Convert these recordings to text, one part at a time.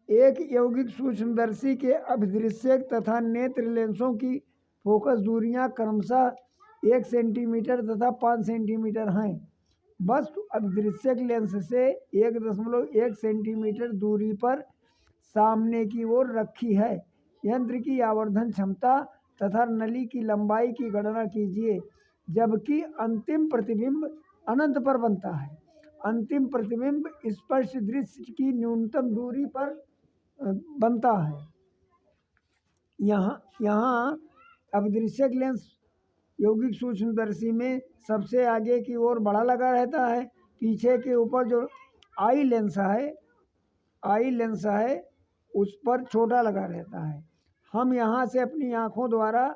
एक यौगिक सूक्ष्मदर्शी के अभिदृश्यक तथा नेत्र लेंसों की फोकस दूरियां क्रमशः 1 सेंटीमीटर तथा 5 सेंटीमीटर हैं। वस्तु अभिदृश्यक लेंस से 1.1 सेंटीमीटर दूरी पर सामने की ओर रखी है। यंत्र की आवर्धन क्षमता तथा नली की लंबाई की गणना कीजिए, जबकि अंतिम प्रतिबिंब अनंत पर बनता है। अंतिम प्रतिबिंब स्पष्ट दृश्य की न्यूनतम दूरी पर बनता है। यहाँ अभिदृश्यक लेंस यौगिक सूक्ष्मदर्शी में सबसे आगे की ओर बड़ा लगा रहता है। पीछे के ऊपर जो आई लेंस है उस पर छोटा लगा रहता है। हम यहाँ से अपनी आँखों द्वारा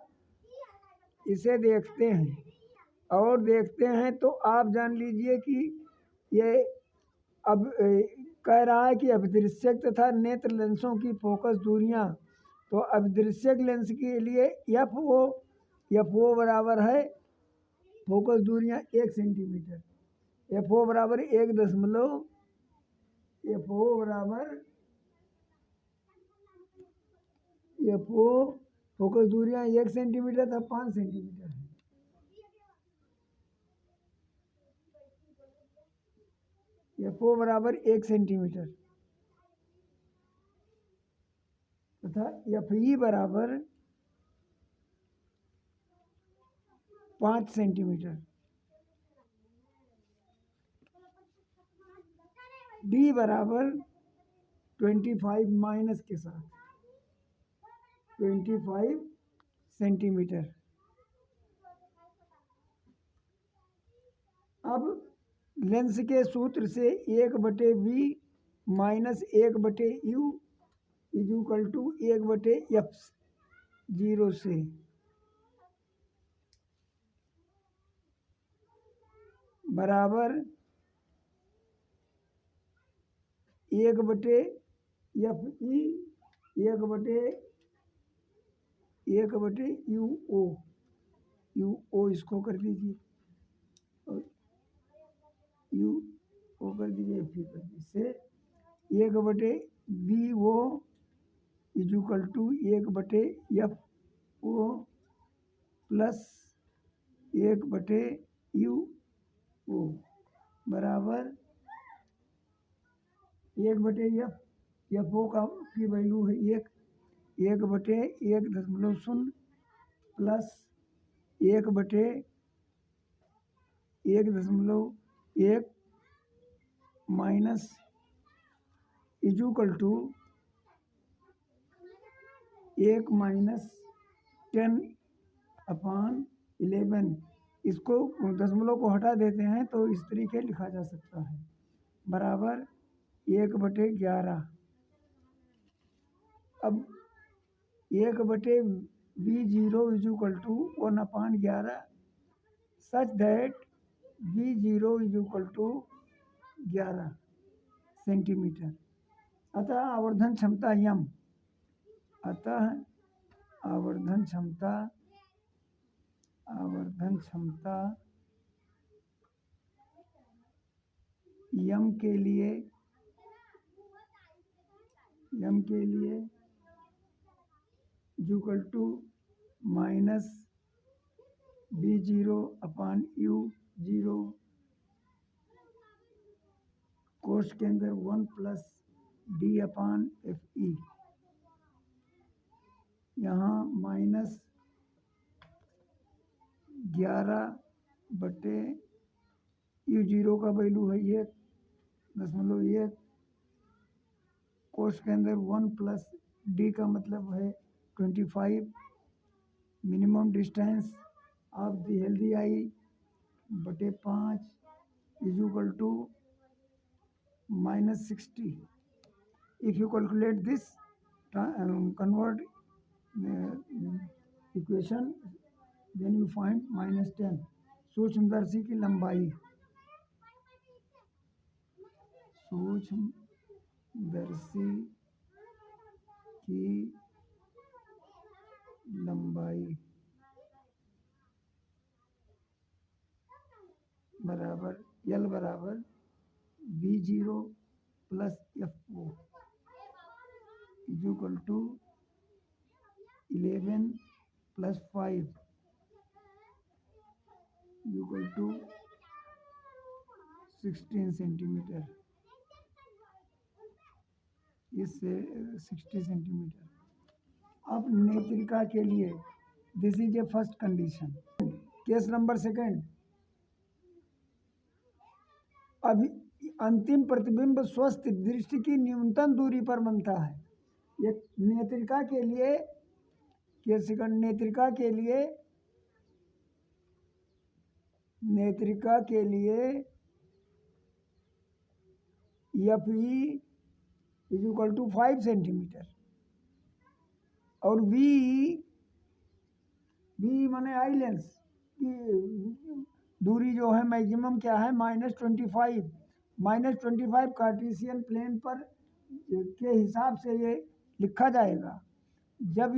इसे देखते हैं तो आप जान लीजिए कि ये अब कह रहा है कि अभिदृश्यक तथा नेत्र लेंसों की फोकस दूरियां। तो अभिदृश्यक लेंस के लिए एफ ओ बराबर है फोकस दूरियां 1 सेंटीमीटर। एफ ओ बराबर फोकस दूरियां 1 सेंटीमीटर तथा 5 सेंटीमीटर है। एफ ओ बराबर 1 सेंटीमीटर तथा एफ ई बराबर 5 सेंटीमीटर। डी बराबर 25 माइनस के साथ 25 सेंटीमीटर। अब लेंस के सूत्र से 1/v minus 1/u equal to 1/f 0 से बराबर 1/fe 1/UO इसको कर दीजिए और UO कर दीजिए, FE कर दीजिए। 1/VO equal to 1/FO plus 1/UO बराबर 1/FO की वैल्यू है 1/1.0 plus 1/1.1 minus equal to 1 minus 10/11। इसको दशमलव को हटा देते हैं तो इस तरीके लिखा जा सकता है बराबर 1/11। अब 1/V0 equal to 1/11 such that V0 equal to 11 centimetre. अतः आवर्धन क्षमता यम के लिए इक्वल टू माइनस V0/U0 कोष्ठ के अंदर 1 प्लस D/FE। यहाँ माइनस 11/U0 का वैल्यू है 1.1। कोष्ठ के अंदर 1 प्लस D का मतलब है 25। Minimum distance of the healthy eye बटे 5 equal to -60। If you calculate this convert equation then you find -10। सूक्ष्मदर्शी की लंबाई बराबर L बराबर V0 प्लस FO। Is equal to 11 + 5 equal to 16 centimetre, इससे 60 सेंटीमीटर। अब नेत्रिका के लिए this is a first condition. Case number second, अभी अंतिम प्रतिबिंब स्वस्थ दृष्टि की न्यूनतम दूरी पर बनता है। ये नेत्रिका के लिए, केस सेकंड, नेत्रिका के लिए F E is equal to 5 centimetre और वी माने आई लेंस की दूरी जो है मैक्सिमम क्या है, -25। -25 कार्टेशियन प्लेन पर के हिसाब से ये लिखा जाएगा। जब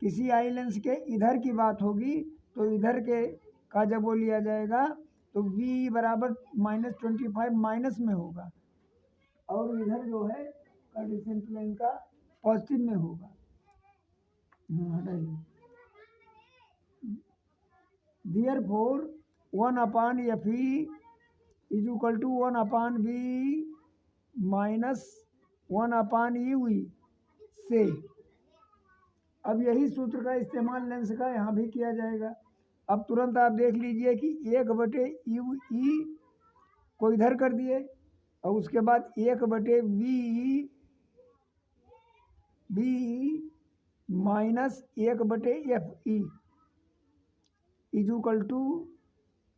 किसी आई लेंस के इधर की बात होगी तो इधर के का जब वो लिया जाएगा तो v बराबर -25 माइनस में होगा और इधर जो है कार्टेशियन प्लेन का पॉजिटिव में होगा। हटाइए। Therefore 1/FE is equal to 1/V minus 1/UE से। अब यही सूत्र का इस्तेमाल लेंस का यहाँ भी किया जाएगा। अब तुरंत आप देख लीजिए कि 1/UE को इधर कर दिए और उसके बाद 1/VE minus 1/FE is equal to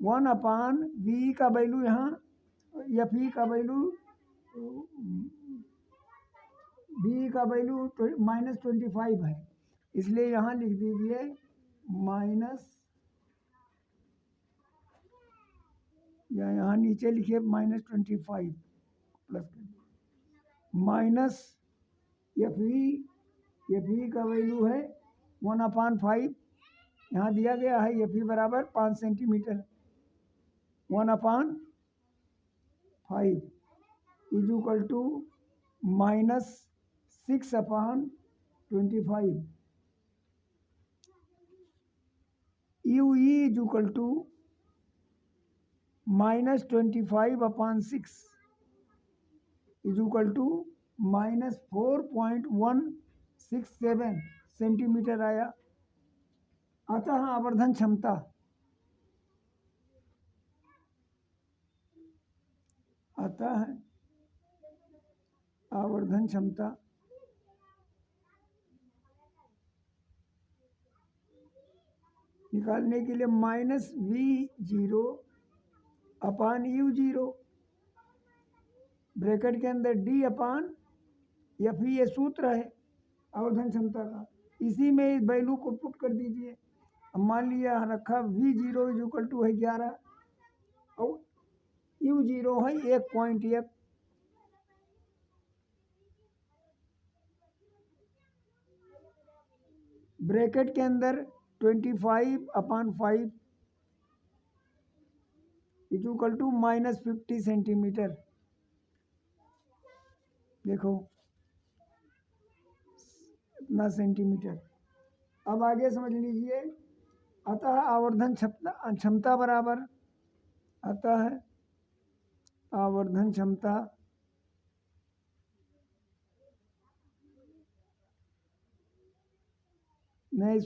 1/V का वैल्यू यहाँ, FE का वैल्यू, V का वैल्यू -25 है, इसलिए यहाँ लिख दीजिए माइनस, या यहाँ नीचे लिखिए -25 प्लस माइनस FE का वैल्यू है 1/5, यहाँ दिया गया है FE बराबर 5 centimetre. 1/5 is equal to -6/25। UE is equal to -25/6 is equal to -4.167 centimetre आया। अतः आवर्धन क्षमता निकालने के लिए -V0/U0 ब्रैकेट के अंदर D/FE ये सूत्र है आवर्धन क्षमता का, इसी में इस वैल्यू को पुट कर दीजिए। अब मान लिया रखा V0 इज इक्वल टू है 11 और U0 है 1.1। ब्रैकेट के अंदर 25/5 इज इक्वल टू -50 सेंटीमीटर। देखो इतना सेंटीमीटर। अब आगे समझ लीजिए, अतः आवर्धन क्षमता बराबर, अतः आवर्धन क्षमता नहीं,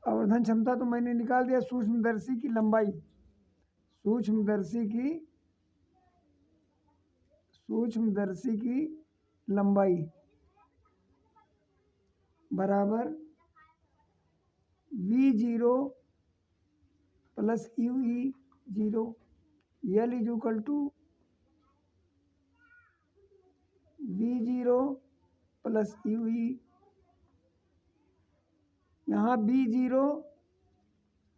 आवर्धन क्षमता तो मैंने निकाल दिया, सूक्ष्मदर्शी की लंबाई, सूक्ष्मदर्शी की लंबाई बराबर V0 + UE0 L is equal to V0 + UE। यहाँ B0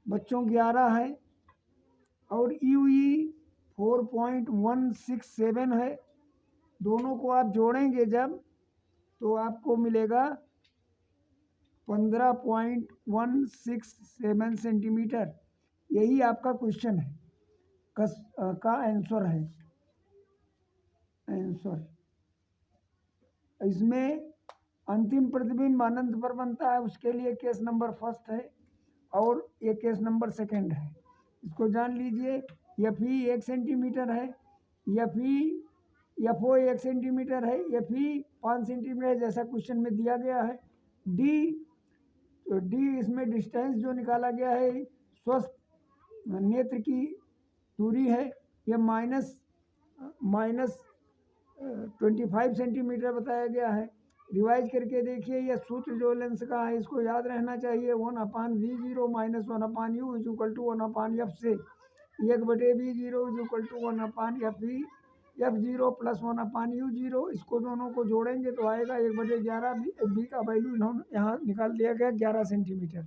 बच्चों 11 है और UE 4.167 है। दोनों को आप जोड़ेंगे जब तो आपको मिलेगा 15.167 सेंटीमीटर। यही आपका क्वेश्चन है का आंसर है। इसमें अंतिम प्रतिबिंब अनंत पर बनता है, उसके लिए केस नंबर फर्स्ट है और ये केस नंबर सेकंड है। इसको जान लीजिए। एफ ई 1 सेंटीमीटर है, एफ ओ 1 सेंटीमीटर है, एफ ई 5 सेंटीमीटर जैसा क्वेश्चन में दिया गया है। डी, तो डी इसमें डिस्टेंस जो निकाला गया है स्वस्थ नेत्र की दूरी है, ये माइनस 25 सेंटीमीटर बताया गया है। रिवाइज करके देखिए, यह सूत्र जो लेंस का है इसको याद रहना चाहिए। 1/v0 minus 1/u is equal to 1/f से 1/v0 is equal to 1/f f0 plus 1/u0। इसको दोनों को जोड़ेंगे तो आएगा 1/11। v का वैल्यू यहाँ निकाल दिया गया 11 सेंटीमीटर।